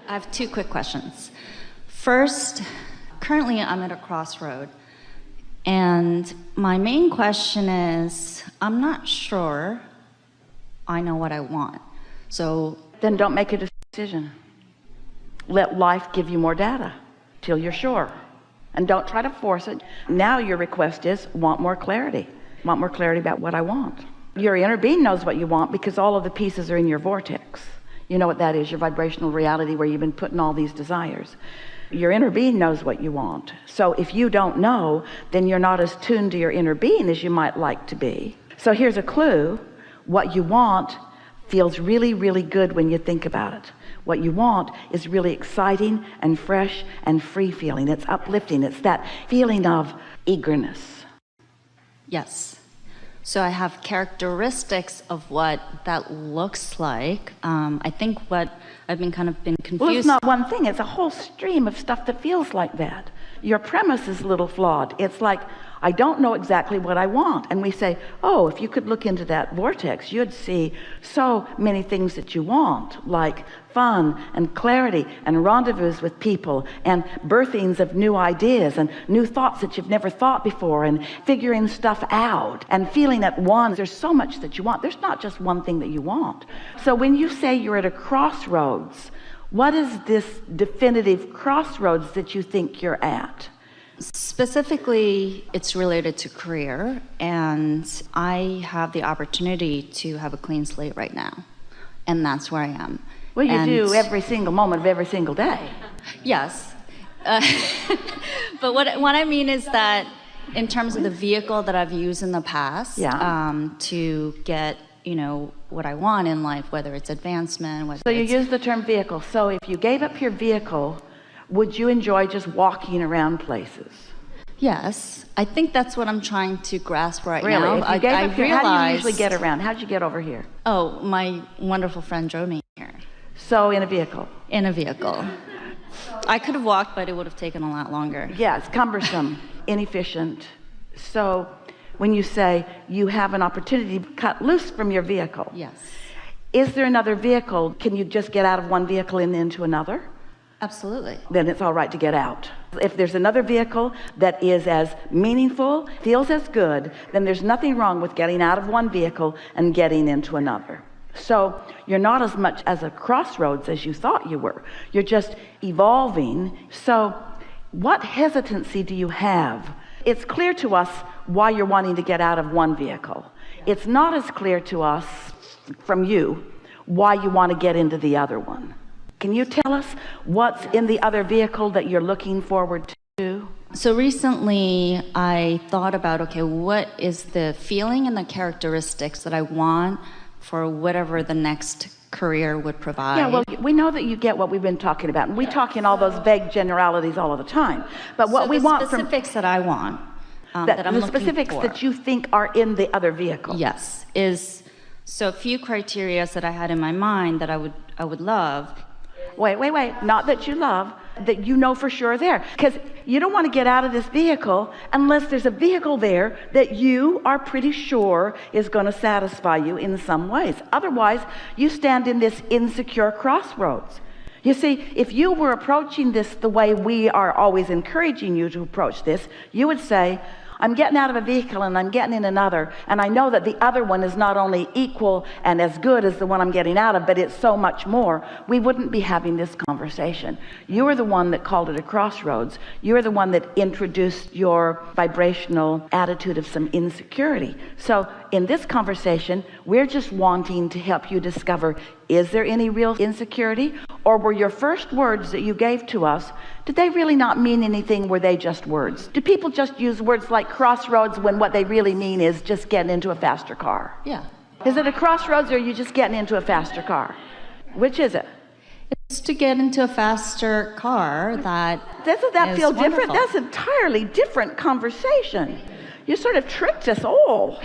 I have two quick questions. First, currently I'm at a crossroad, and my main question is, I'm not sure I know what I want. So then don't make a decision. Let life give you more data till you're sure, and don't try to force it. Now your request is, want more clarity about what I want. Your inner being knows what you want because all of the pieces are in your vortex. You know what that is, your vibrational reality, where you've been putting all these desires. Your inner being knows what you want. So if you don't know, then you're not as tuned to your inner being as you might like to be. So here's a clue. What you want feels really, really good when you think about it. What you want is really exciting and fresh and free feeling. It's uplifting. It's that feeling of eagerness. Yes. So I have characteristics of what that looks like. I think what I've been confused. Well, it's not one thing. It's a whole stream of stuff that feels like that. Your premise is a little flawed. It's like, I don't know exactly what I want. And we say, oh, if you could look into that vortex, you'd see so many things that you want, like fun and clarity and rendezvous with people and birthings of new ideas and new thoughts that you've never thought before and figuring stuff out and feeling at one. There's so much that you want. There's not just one thing that you want. So when you say you're at a crossroads, what is this definitive crossroads that you think you're at? Specifically, it's related to career, and I have the opportunity to have a clean slate right now, and that's where I am. Well, you do every single moment of every single day. Yes. But what I mean is that in terms of the vehicle that I've used in the past to get, what I want in life, whether it's advancement. So you use the term vehicle. So if you gave up your vehicle, would you enjoy just walking around places? Yes, I think that's what I'm trying to grasp right really? now. If you gave up how do you usually get around? How'd you get over here? Oh, my wonderful friend drove me here. So in a vehicle? In a vehicle. I could have walked, but it would have taken a lot longer. Yeah, it's cumbersome, inefficient. So when you say you have an opportunity to cut loose from your vehicle. Yes. Is there another vehicle? Can you just get out of one vehicle and into another? Absolutely. Then it's all right to get out. If there's another vehicle that is as meaningful, feels as good, then there's nothing wrong with getting out of one vehicle and getting into another. So you're not as much as a crossroads as you thought you were. You're just evolving. So what hesitancy do you have? It's clear to us why you're wanting to get out of one vehicle. It's not as clear to us from you why you want to get into the other one. Can you tell us what's in the other vehicle that you're looking forward to? So recently I thought about, okay, what is the feeling and the characteristics that I want for whatever the next career would provide? Yeah, well, we know that you get what we've been talking about, and we talk in all those vague generalities all of the time. But what we want from the specifics that I want, that I'm the looking specifics for, that you think are in the other vehicle. Yes, is so a few criteria that I had in my mind that I would love. Wait, not that you love, that you know for sure there, because you don't want to get out of this vehicle unless there's a vehicle there that you are pretty sure is going to satisfy you in some ways. Otherwise, you stand in this insecure crossroads. You see, if you were approaching this the way we are always encouraging you to approach this, you would say, I'm getting out of a vehicle and I'm getting in another, and I know that the other one is not only equal and as good as the one I'm getting out of, but it's so much more. We wouldn't be having this conversation. You are the one that called it a crossroads. You are the one that introduced your vibrational attitude of some insecurity. So in this conversation, we're just wanting to help you discover, is there any real insecurity? Or were your first words that you gave to us, did they really not mean anything? Were they just words? Do people just use words like crossroads when what they really mean is just getting into a faster car? Yeah. Is it a crossroads, or are you just getting into a faster car? Which is it? It's to get into a faster car Doesn't that feel wonderful. different? That's an entirely different conversation. You sort of tricked us all.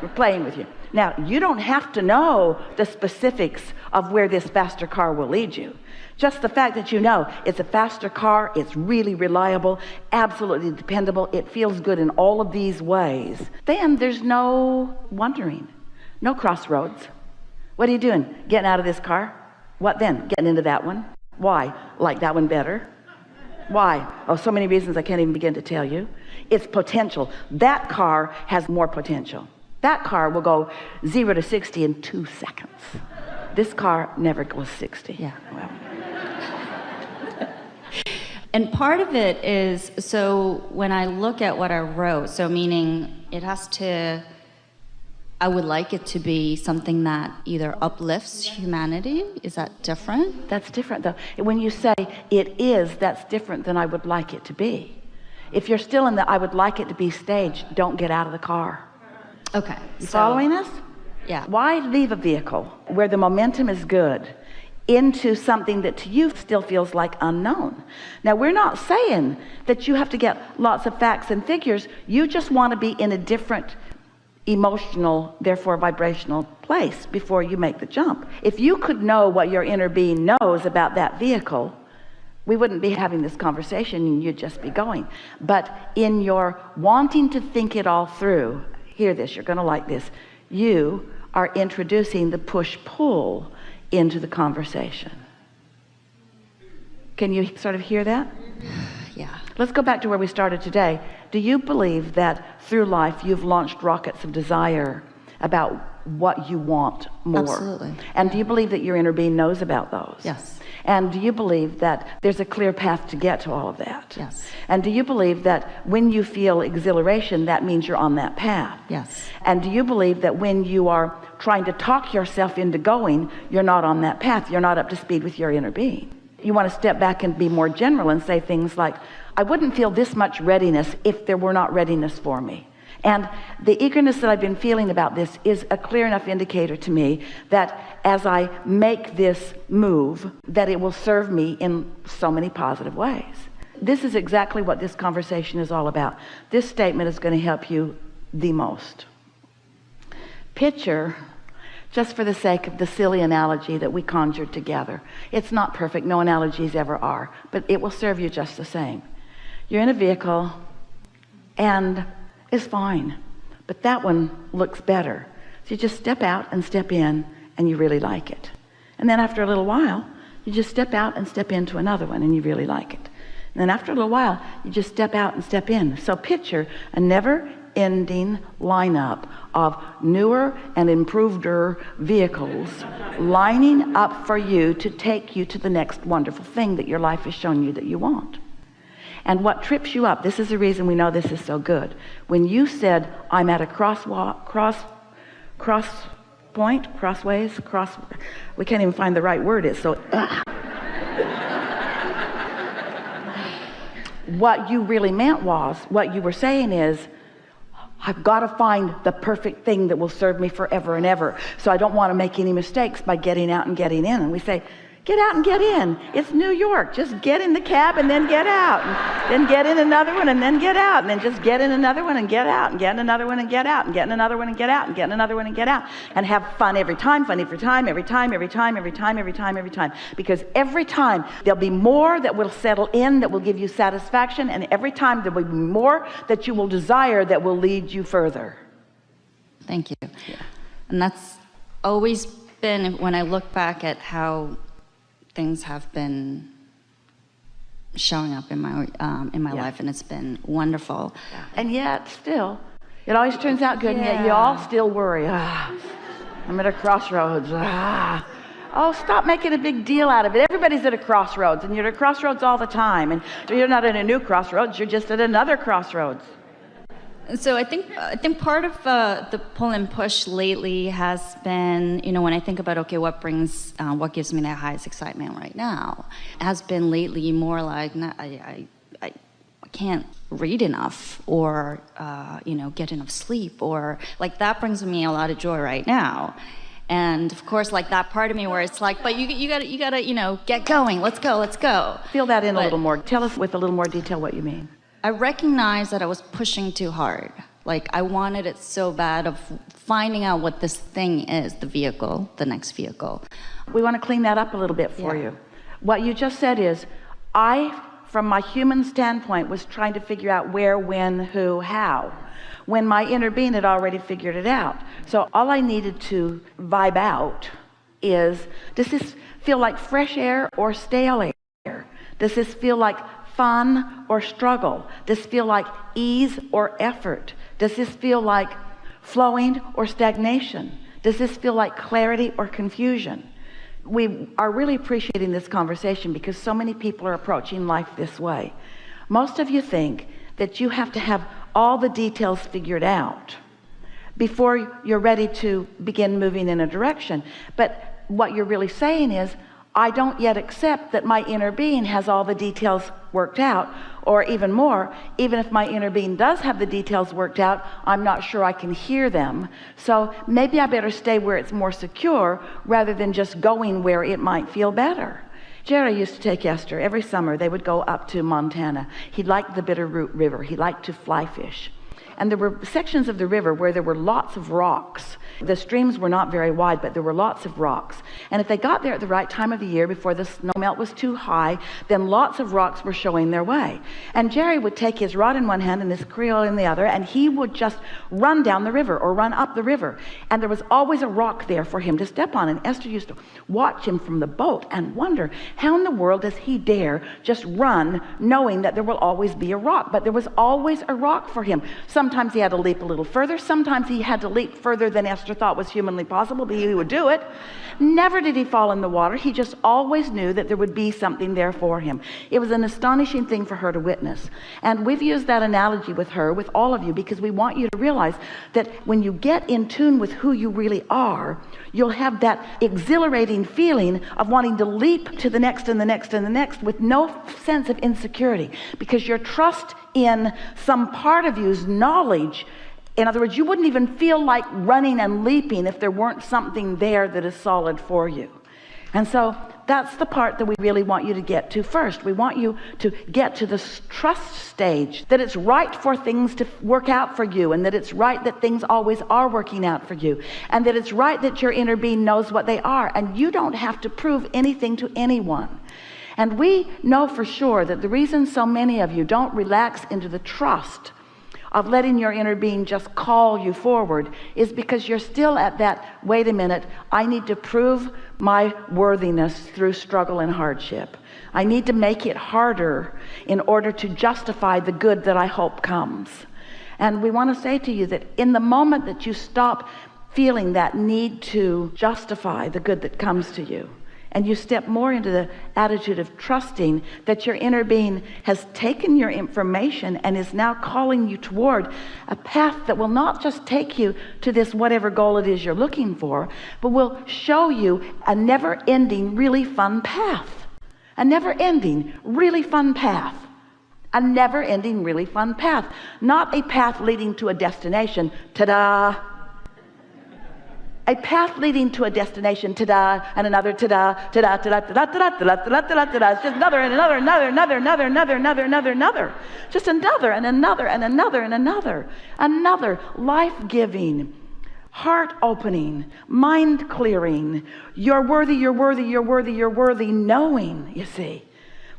We're playing with you. Now, you don't have to know the specifics of where this faster car will lead you. Just the fact that you know it's a faster car, it's really reliable, absolutely dependable, it feels good in all of these ways, then there's no wondering, no crossroads. What are you doing? Getting out of this car? What then? Getting into that one. Why? Like that one better? Why? Oh, so many reasons I can't even begin to tell you. It's potential. That car has more potential. That car will go 0 to 60 in 2 seconds. This car never goes 60. Yeah. Well. And part of it is, so when I look at what I wrote, so meaning it has to, I would like it to be something that either uplifts humanity. Is that different? That's different though. When you say it is, that's different than I would like it to be. If you're still in the I would like it to be stage, don't get out of the car. Okay. You following us? Yeah. Why leave a vehicle where the momentum is good into something that to you still feels like unknown? Now, we're not saying that you have to get lots of facts and figures. You just want to be in a different emotional, therefore vibrational place before you make the jump. If you could know what your inner being knows about that vehicle, we wouldn't be having this conversation and you'd just be going. But in your wanting to think it all through, hear this, you're going to like this, you are introducing the push-pull into the conversation. Can you sort of hear that? Yeah. Let's go back to where we started today. Do you believe that through life you've launched rockets of desire about what you want more? Absolutely. And do you believe that your inner being knows about those? Yes. And do you believe that there's a clear path to get to all of that? Yes. And do you believe that when you feel exhilaration, that means you're on that path? Yes. And do you believe that when you are trying to talk yourself into going, you're not on that path, you're not up to speed with your inner being? You want to step back and be more general and say things like, I wouldn't feel this much readiness if there were not readiness for me. And the eagerness that I've been feeling about this is a clear enough indicator to me that as I make this move, that it will serve me in so many positive ways. This is exactly what this conversation is all about. This statement is going to help you the most. Picture, just for the sake of the silly analogy that we conjured together. It's not perfect, no analogies ever are, but it will serve you just the same. You're in a vehicle and it's fine, but that one looks better. So you just step out and step in and you really like it. And then after a little while, you just step out and step into another one and you really like it. And then after a little while, you just step out and step in. So picture a never-ending lineup of newer and improveder vehicles lining up for you to take you to the next wonderful thing that your life has shown you that you want. And what trips you up, this is the reason we know this is so good. When you said, I'm at a we can't even find the right word. It's so, what you really meant was, what you were saying is, I've got to find the perfect thing that will serve me forever and ever. So I don't want to make any mistakes by getting out and getting in. And we say, get out and get in. It's New York. Just get in the cab and then get out. And then get in another one and then get out. And then just get in another one and get out. And get in another one and get out. And get in another one and get out. And get in another one and get out. And have fun every time, fun every time, every time, every time, every time, every time, every time. Because every time there'll be more that will settle in, that will give you satisfaction. And every time there will be more that you will desire that will lead you further. Thank you. Yeah. And that's always been, when I look back at how things have been showing up in my life, and it's been wonderful. Yeah. And yet, still, it always turns out good, and yet you all still worry. I'm at a crossroads. Oh, stop making a big deal out of it. Everybody's at a crossroads, and you're at a crossroads all the time. And you're not at a new crossroads, you're just at another crossroads. So I think part of the pull and push lately has been, when I think about, okay, what gives me the highest excitement right now, has been lately more like, I can't read enough, or get enough sleep, or like that brings me a lot of joy right now. And of course, like that part of me where it's like, but you gotta get going. Let's go. Feel that in a little more. Tell us with a little more detail what you mean. I recognized that I was pushing too hard. Like I wanted it so bad, of finding out what this thing is, the next vehicle. We want to clean that up a little bit for you. What you just said is, I, from my human standpoint, was trying to figure out where, when, who, how, when my inner being had already figured it out. So all I needed to vibe out is, does this feel like fresh air or stale air? Does this feel like fun or struggle? Does this feel like ease or effort? Does this feel like flowing or stagnation? Does this feel like clarity or confusion? We are really appreciating this conversation because so many people are approaching life this way. Most of you think that you have to have all the details figured out before you're ready to begin moving in a direction. But what you're really saying is, I don't yet accept that my inner being has all the details worked out, or even more, even if my inner being does have the details worked out, I'm not sure I can hear them. So maybe I better stay where it's more secure rather than just going where it might feel better. Jerry used to take Esther every summer. They would go up to Montana. He liked the Bitterroot River. He liked to fly fish. And there were sections of the river where there were lots of rocks. The streams were not very wide, but there were lots of rocks. And if they got there at the right time of the year, before the snow melt was too high, then lots of rocks were showing their way. And Jerry would take his rod in one hand and his creel in the other, and he would just run down the river or run up the river. And there was always a rock there for him to step on. And Esther used to watch him from the boat and wonder, how in the world does he dare just run knowing that there will always be a rock? But there was always a rock for him. Sometimes he had to leap a little further. Sometimes he had to leap further than Esther thought was humanly possible, but he would do it. Never did he fall in the water. He just always knew that there would be something there for him. It was an astonishing thing for her to witness. And we've used that analogy with her, with all of you, because we want you to realize that when you get in tune with who you really are, you'll have that exhilarating feeling of wanting to leap to the next and the next and the next with no sense of insecurity, because your trust in some part of you's knowledge. In other words, you wouldn't even feel like running and leaping if there weren't something there that is solid for you. And so that's the part that we really want you to get to first. We want you to get to the trust stage, that it's right for things to work out for you, and that it's right that things always are working out for you, and that it's right that your inner being knows what they are, and you don't have to prove anything to anyone. And we know for sure that the reason so many of you don't relax into the trust of letting your inner being just call you forward is because you're still at that, wait a minute, I need to prove my worthiness through struggle and hardship. I need to make it harder in order to justify the good that I hope comes. And we want to say to you that in the moment that you stop feeling that need to justify the good that comes to you, and you step more into the attitude of trusting that your inner being has taken your information and is now calling you toward a path that will not just take you to this whatever goal it is you're looking for, but will show you a never-ending, really fun path. A never-ending, really fun path. A never-ending, really fun path. Not a path leading to a destination. Ta-da! A path leading to a destination, ta-da, and another ta-da, ta-da, ta-da, ta-da, ta-da, ta-da, ta-da, ta-da, ta-da. It's just another and another, another. Just another and another and another and another. Another life-giving, heart-opening, mind-clearing, you're worthy, you're worthy, you're worthy, you're worthy, knowing, you see.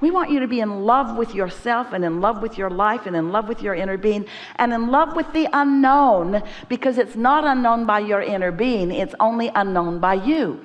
We want you to be in love with yourself and in love with your life and in love with your inner being and in love with the unknown, because it's not unknown by your inner being, it's only unknown by you.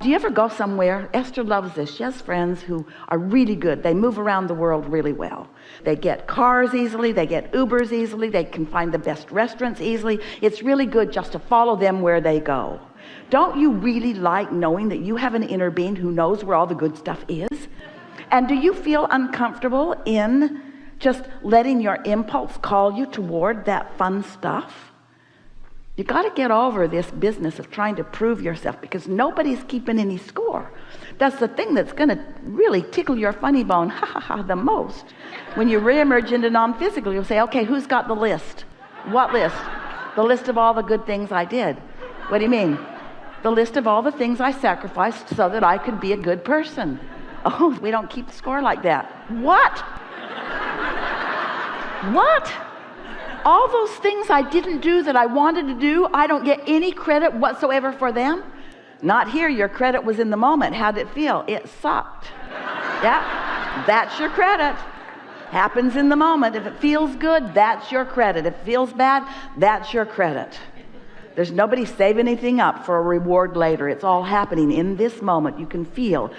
Do you ever go somewhere? Esther loves this. She has friends who are really good. They move around the world really well. They get cars easily. They get Ubers easily. They can find the best restaurants easily. It's really good just to follow them where they go. Don't you really like knowing that you have an inner being who knows where all the good stuff is? And do you feel uncomfortable in just letting your impulse call you toward that fun stuff? You got to get over this business of trying to prove yourself, because nobody's keeping any score. That's the thing that's going to really tickle your funny bone the most. When you reemerge into non-physical, you'll say, okay, who's got the list? What list? The list of all the good things I did. What do you mean? The list of all the things I sacrificed so that I could be a good person. Oh, we don't keep score like that. What? What? All those things I didn't do that I wanted to do, I don't get any credit whatsoever for them? Not here. Your credit was in the moment. How did it feel? It sucked. Yeah, that's your credit. Happens in the moment. If it feels good, that's your credit. If it feels bad, that's your credit. There's nobody saving anything up for a reward later. It's all happening in this moment. You can feel